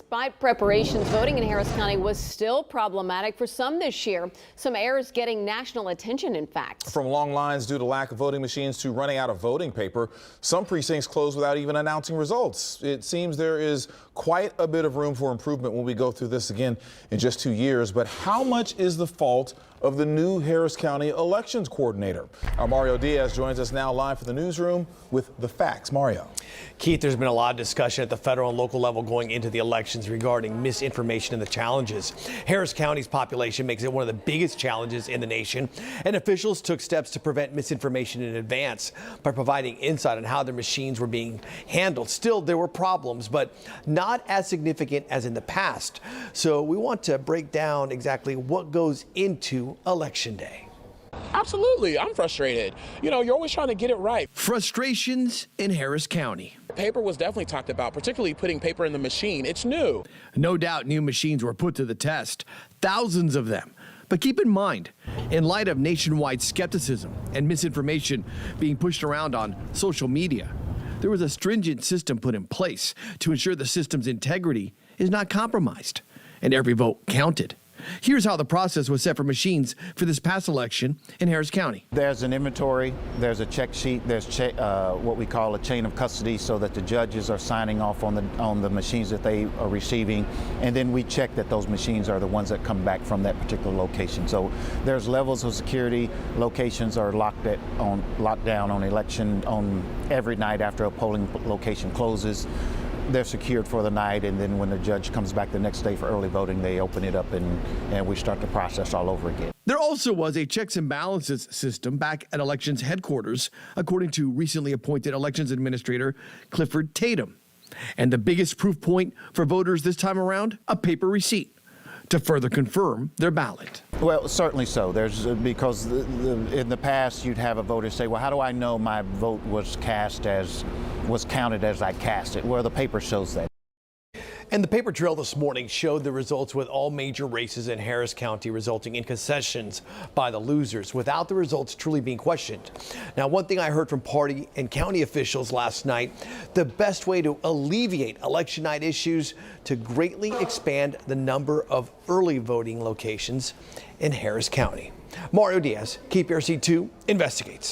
Despite preparations, voting in Harris County was still problematic for some this year. Some errors getting national attention, in fact. From long lines due to lack of voting machines to running out of voting paper, some precincts closed without even announcing results. It seems there is quite a bit of room for improvement when we go through this again in just 2 years. But how much is the fault of the new Harris County elections coordinator? Our Mario Diaz joins us now live from the newsroom with the facts. Mario. Keith, there's been a lot of discussion at the federal and local level going into the elections regarding misinformation and the challenges. Harris County's population makes it one of the biggest challenges in the nation, and officials took steps to prevent misinformation in advance by providing insight on how their machines were being handled. Still, there were problems, but not as significant as in the past. So we want to break down exactly what goes into Election Day. Absolutely. I'm frustrated. You know, you're always trying to get it right. Frustrations in Harris County. Paper was definitely talked about, particularly putting paper in the machine. It's new. No doubt new machines were put to the test, thousands of them. But keep in mind, in light of nationwide skepticism and misinformation being pushed around on social media, there was a stringent system put in place to ensure the system's integrity is not compromised, and every vote counted. Here's how the process was set for machines for this past election in Harris County. There's an inventory, there's a check sheet, there's what we call a chain of custody, so that the judges are signing off on the machines that they are receiving, and then we check that those machines are the ones that come back from that particular location. So there's levels of security. Locations are locked down on election on every night after a polling location closes. They're secured for the night, and then when the judge comes back the next day for early voting, they open it up and we start the process all over again. There also was a checks and balances system back at elections headquarters, according to recently appointed elections administrator Clifford Tatum. And the biggest proof point for voters this time around, a paper receipt to further confirm their ballot. Well, certainly so. Because in the past you'd have a voter say, well, how do I know my vote was counted as I cast it? Well, the paper shows that. And the paper trail this morning showed the results with all major races in Harris County, resulting in concessions by the losers without the results truly being questioned. Now, one thing I heard from party and county officials last night, the best way to alleviate election night issues to greatly expand the number of early voting locations in Harris County. Mario Diaz, KPRC2 investigates.